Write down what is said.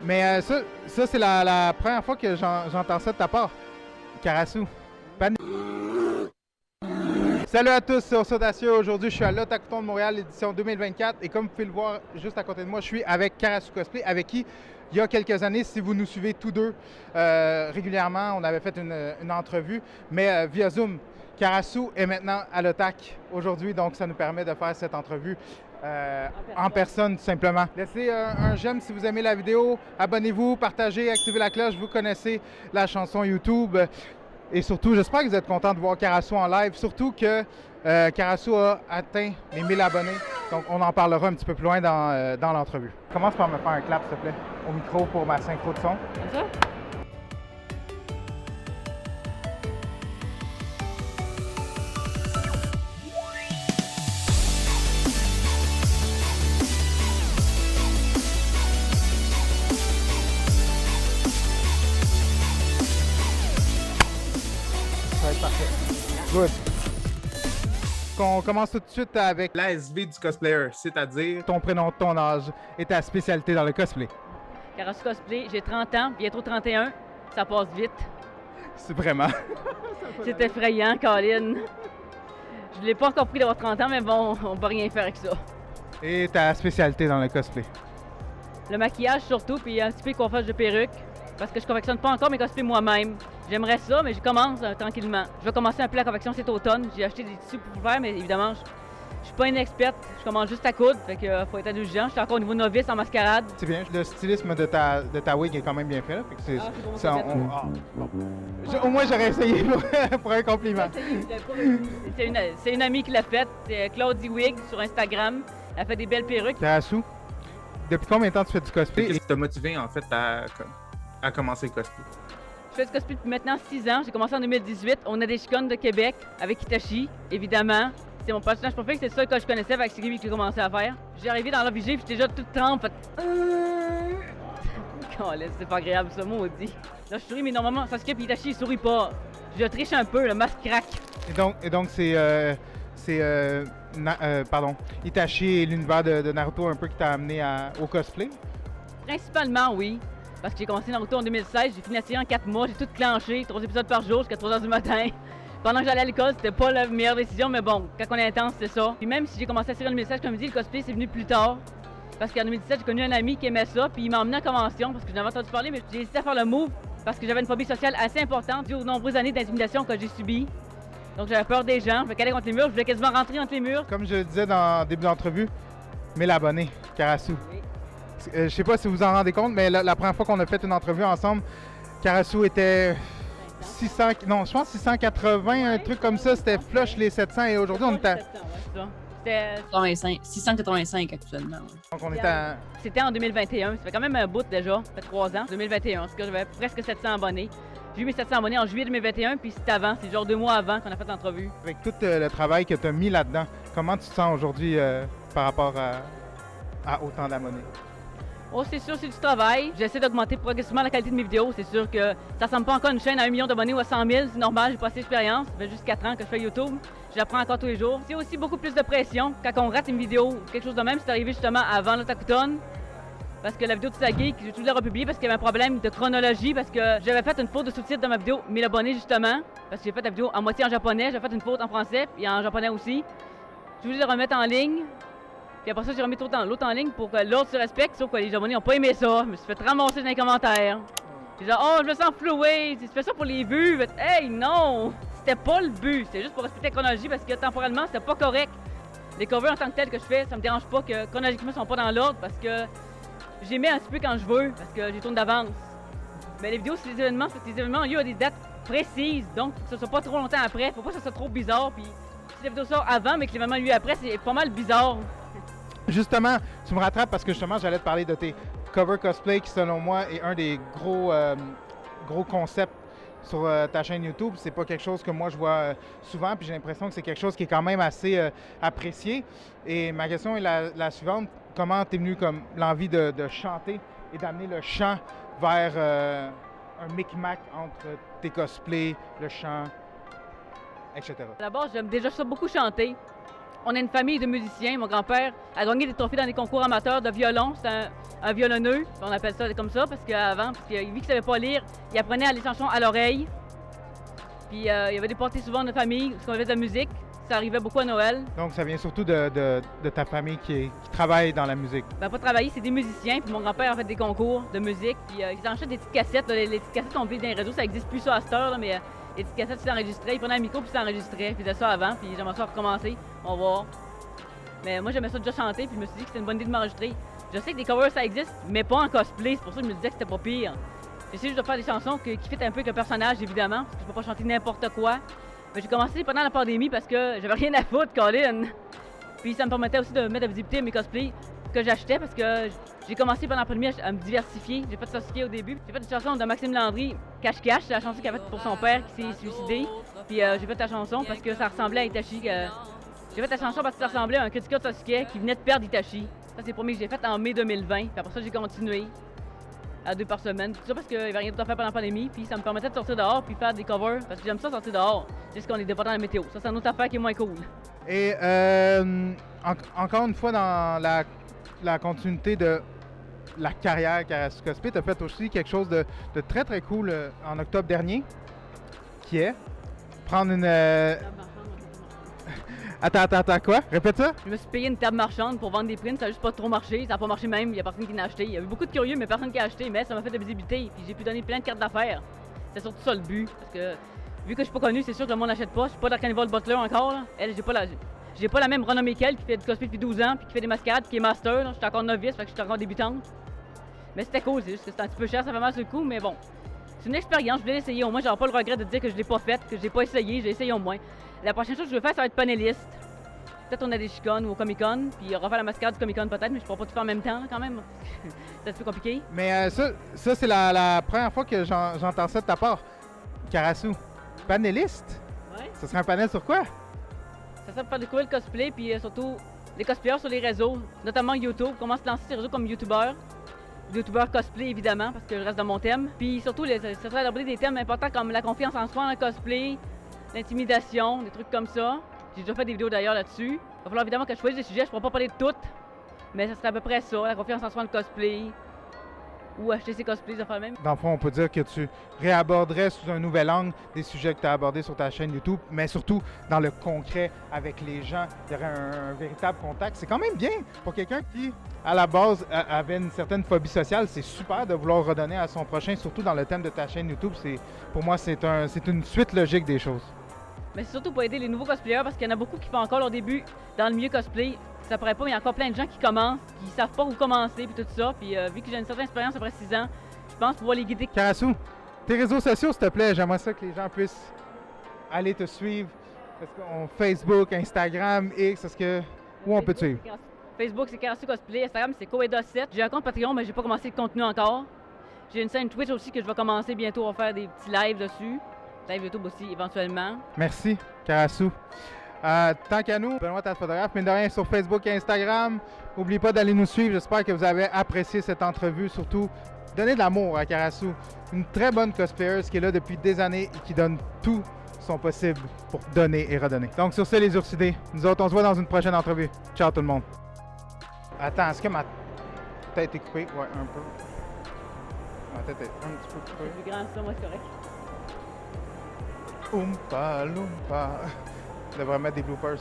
Mais ça c'est la première fois que j'entends ça de ta part, Karasu. Salut à tous, c'est Audacieux. Aujourd'hui, je suis à l'Otakuton de Montréal, édition 2024. Et comme vous pouvez le voir juste à côté de moi, je suis avec Karasu Cosplay, avec qui, il y a quelques années, si vous nous suivez tous deux régulièrement, on avait fait une entrevue, mais via Zoom. Karasu est maintenant à l'Otak aujourd'hui, donc ça nous permet de faire cette entrevue en personne, tout simplement. Laissez un j'aime si vous aimez la vidéo, abonnez-vous, partagez, activez la cloche, vous connaissez la chanson YouTube. Et surtout, j'espère que vous êtes content de voir Karasu en live, surtout que Karasu a atteint les 1000 abonnés. Donc, on en parlera un petit peu plus loin dans l'entrevue. Commence par me faire un clap, s'il te plaît, au micro pour ma synchro de son. Comme ça? Ça va être parfait. Good. On commence tout de suite avec L'ASV du cosplayer, c'est-à-dire ton prénom, ton âge et ta spécialité dans le cosplay. Karasu Cosplay, j'ai 30 ans, bientôt 31. Ça passe vite. C'est vraiment. C'est effrayant, Colin. Je ne l'ai pas encore pris d'avoir 30 ans, mais bon, on peut rien faire avec ça. Et ta spécialité dans le cosplay. Le maquillage surtout, puis un petit peu de coiffage de perruque. Parce que je confectionne pas encore mes cosplays moi-même. J'aimerais ça, mais je commence tranquillement. Je vais commencer un peu la confection cet automne. J'ai acheté des tissus pour faire, mais évidemment, je suis pas une experte. Je commence juste à coudre, fait que faut être indulgent. Je suis encore au niveau novice en mascarade. C'est bien. Le stylisme de ta wig est quand même bien fait. Là, fait que Ah, c'est bon, bon. Au moins, j'aurais essayé pour un compliment. C'est une amie qui l'a faite, c'est Claudie Wig sur Instagram. Elle fait des belles perruques. Karasu, depuis combien de temps tu fais du cosplay? qu'est-ce qui t'a motivé en fait à commencer le cosplay? Je fais du cosplay depuis maintenant 6 ans. J'ai commencé en 2018. On a des chicanes de Québec avec Hitachi, évidemment. C'est mon personnage préféré, c'est le seul que je connaissais avec celui que j'ai commencé à faire. J'ai arrivé dans l'objet, j'étais déjà toute trempe. C'est pas agréable ce maudit. Là, je souris, mais normalement, Sasuke et Hitachi, ils sourient pas. Je triche un peu, le masque craque. Et donc c'est Itachi et l'univers de Naruto un peu qui t'a amené au cosplay? Principalement, oui. Parce que j'ai commencé Naruto en 2016, j'ai fini la série en 4 mois, j'ai tout clenché, 3 épisodes par jour jusqu'à 3 h du matin. Pendant que j'allais à l'école, c'était pas la meilleure décision, mais bon, quand on est intense, c'est ça. Puis même si j'ai commencé la série en 2016, comme je dis, le cosplay c'est venu plus tard. Parce qu'en 2017, j'ai connu un ami qui aimait ça, puis il m'a emmené en convention parce que j'en avais entendu parler, mais j'ai hésité à faire le move parce que j'avais une phobie sociale assez importante due aux nombreuses années d'intimidation que j'ai subies. Donc j'avais peur des gens, je me calais contre les murs, je voulais quasiment rentrer entre les murs. Comme je le disais dans le début d'entrevue, 1000 abonnés, Karasu. Oui. Je sais pas si vous vous en rendez compte, mais la première fois qu'on a fait une entrevue ensemble, Karasu était 600, non, je pense 680, un truc comme ça, c'était flush les 700 et aujourd'hui on était à... C'était 685 actuellement. Ouais. Donc on était à... C'était en 2021, ça fait quand même un bout déjà, ça fait 3 ans. 2021, en tout cas j'avais presque 700 abonnés. J'ai eu mes 700 abonnés en juillet 2021, puis c'est avant, c'est genre 2 mois avant qu'on a fait l'entrevue. Avec tout le travail que tu as mis là-dedans, comment tu te sens aujourd'hui par rapport à autant d'abonnés? Oh, c'est sûr, c'est du travail. J'essaie d'augmenter progressivement la qualité de mes vidéos. C'est sûr que ça ressemble pas encore à une chaîne à 1 million d'abonnés ou à 100 000. C'est normal, j'ai pas assez d'expérience. Ça fait juste 4 ans que je fais YouTube. J'apprends encore tous les jours. C'est aussi beaucoup plus de pression quand on rate une vidéo ou quelque chose de même. C'est arrivé justement avant l'Otakuton. Parce que la vidéo de Sagi, que j'ai tout le republier parce qu'il y avait un problème de chronologie. Parce que j'avais fait une faute de sous-titre dans ma vidéo 1000 abonnés justement. Parce que j'ai fait la vidéo en moitié en japonais. J'ai fait une faute en français et en japonais aussi. Je voulais le remettre en ligne. Puis après ça, j'ai remis l'autre en ligne pour que l'autre se respecte, sauf que les abonnés n'ont pas aimé ça. Je me suis fait ramasser dans les commentaires. J'ai dit, oh, je me sens floué, tu fais ça pour les vues. Hey, non! C'était pas le but, c'était juste pour respecter la chronologie parce que temporellement, c'était pas correct. Les covers en tant que tels que je fais, ça me dérange pas que chronologiquement, ils sont pas dans l'ordre parce que j'y mets un petit peu quand je veux, parce que j'y tourne d'avance. Mais les vidéos, c'est des événements, il y a des dates précises, donc faut que ce soit pas trop longtemps après, faut pas que ça soit trop bizarre. Puis si la vidéo sort avant, mais que l'événement lui après, c'est pas mal bizarre. Justement, tu me rattrapes parce que justement, j'allais te parler de tes cover cosplay qui, selon moi, est un des gros concepts sur ta chaîne YouTube. C'est pas quelque chose que moi je vois souvent, puis j'ai l'impression que c'est quelque chose qui est quand même assez apprécié. Et ma question est la suivante. Comment t'es venu comme l'envie de chanter et d'amener le chant vers un micmac entre tes cosplays, le chant, etc. À la base, j'aime déjà ça beaucoup chanter. On a une famille de musiciens. Mon grand-père a gagné des trophées dans des concours amateurs de violon. C'est un violonneux, on appelle ça comme ça, parce qu'avant, vu qu'il ne savait pas lire, il apprenait les chansons à l'oreille. Puis il y avait des parties souvent de famille, parce qu'on avait de la musique. Ça arrivait beaucoup à Noël. Donc, ça vient surtout de ta famille qui travaille dans la musique. Ben, pas travailler, c'est des musiciens. Puis mon grand-père a fait des concours de musique. Puis ils enregistraient des petites cassettes. Là, les petites cassettes qu'on vit dans les réseaux, ça n'existe plus ça à cette heure, là, mais les petites cassettes, ils s'enregistraient. Ils prenaient un micro puis ils s'enregistraient. Ils faisaient ça avant. Puis j'aimerais ça recommencer. On va voir. Mais moi, j'aimais ça déjà chanter. Puis je me suis dit que c'était une bonne idée de m'enregistrer. Je sais que des covers, ça existe, mais pas en cosplay. C'est pour ça que je me disais que c'était pas pire. J'essaie juste de faire des chansons qui fit un peu avec le personnage, évidemment. Parce que je peux pas chanter n'importe quoi. Mais j'ai commencé pendant la pandémie parce que j'avais rien à foutre, Colin. Puis ça me permettait aussi de mettre de la visibilité à mes cosplays que j'achetais parce que j'ai commencé pendant la pandémie à me diversifier. J'ai fait Sasuke au début. J'ai fait une chanson de Maxime Landry, Cache-Cache, c'est la chanson qu'il a faite pour son père qui s'est suicidé. Puis j'ai fait la chanson parce que ça ressemblait à Itachi. J'ai fait la chanson parce que ça ressemblait à un critique de Sasuke qui venait de perdre Itachi. Ça, c'est le premier que j'ai fait en mai 2020. Puis après ça, j'ai continué à 2 par semaine. Tout ça parce qu'il n'y avait rien d'autre à faire pendant la pandémie. Puis ça me permettait de sortir dehors puis faire des covers. Parce que j'aime ça sortir dehors. C'est ce qu'on est dépendant de la météo. Ça, c'est une autre affaire qui est moins cool. Et encore une fois, dans la continuité de la carrière Karasu Cosplay, tu as fait aussi quelque chose de très très cool en octobre dernier, qui est prendre une... Attends, quoi? Répète ça? Je me suis payé une table marchande pour vendre des prints, ça n'a juste pas trop marché, ça n'a pas marché même, il n'y a personne qui l'a acheté. Il y avait beaucoup de curieux, mais personne qui a acheté, mais ça m'a fait de la visibilité, puis j'ai pu donner plein de cartes d'affaires. C'est surtout ça le but, parce que vu que je suis pas connu, c'est sûr que le monde n'achète pas. Je suis pas dans Carnival Butler encore, là. Elle, j'ai pas la même renommée qu'elle qui fait du cosplay depuis 12 ans, puis qui fait des mascarades, puis qui est master, là. Je suis encore novice, fait que je suis encore débutante. Mais c'était cool, c'est juste que c'était un petit peu cher, ça fait mal sur le coup, mais bon. C'est une expérience, je voulais l'essayer au moins, j'aurais pas le regret de dire que je l'ai pas faite, que je l'ai pas essayé, j'ai essayé au moins. La prochaine chose que je veux faire, ça va être panéliste. Peut-être on a des Chicon ou au Comic-Con, puis refaire la mascarade du Comic-Con peut-être, mais je pourrais pas tout faire en même temps quand même. C'est un peu compliqué. Mais ça c'est la première fois que j'entends ça de ta part. Karasu, panéliste? Ouais. Ça serait un panel sur quoi? Ça sert pour faire découvrir le cosplay, puis surtout les cosplayers sur les réseaux, notamment YouTube. Comment se lancer sur les réseaux comme YouTuber. YouTuber cosplay évidemment, parce que je reste dans mon thème. Puis surtout, ça serait d'aborder des thèmes importants comme la confiance en soi dans le cosplay, l'intimidation, des trucs comme ça. J'ai déjà fait des vidéos d'ailleurs là-dessus. Il va falloir évidemment que je choisisse des sujets, je ne pourrai pas parler de toutes, mais ça serait à peu près ça, la confiance en soi dans le cosplay, ou acheter ses cosplays, ça fait même. Dans le fond, on peut dire que tu réaborderais sous un nouvel angle des sujets que tu as abordés sur ta chaîne YouTube, mais surtout dans le concret avec les gens. Il y aurait un véritable contact. C'est quand même bien pour quelqu'un qui, à la base, avait une certaine phobie sociale. C'est super de vouloir redonner à son prochain, surtout dans le thème de ta chaîne YouTube. Pour moi, c'est une suite logique des choses. Mais c'est surtout pour aider les nouveaux cosplayers parce qu'il y en a beaucoup qui font encore leur début dans le milieu cosplay. Ça paraît pas, mais il y a encore plein de gens qui commencent, qui savent pas où commencer puis tout ça. Puis vu que j'ai une certaine expérience après 6 ans, je pense pouvoir les guider. Karasu, tes réseaux sociaux, s'il te plaît, j'aimerais ça que les gens puissent aller te suivre. Parce qu'on Facebook, Instagram, X, où on peut te suivre? Facebook, c'est Karasu Cosplay. Instagram, c'est Coeda7. J'ai un compte Patreon, mais j'ai pas commencé le contenu encore. J'ai une chaîne Twitch aussi que je vais commencer bientôt à faire des petits lives dessus. Live YouTube aussi, éventuellement. Merci, Karasu. Tant qu'à nous, Benoît Tasse Photographe, mine de rien, sur Facebook et Instagram. N'oubliez pas d'aller nous suivre. J'espère que vous avez apprécié cette entrevue. Surtout, donnez de l'amour à Karasu. Une très bonne cosplayer qui est là depuis des années et qui donne tout son possible pour donner et redonner. Donc, sur ce, les ursidés, nous autres, on se voit dans une prochaine entrevue. Ciao tout le monde. Attends, est-ce que ma tête est coupée? Ouais, un peu. Ma tête est un petit peu coupée. C'est plus grand, ça, moi, c'est correct. Oompa Loompa. On devrait mettre des bloopers.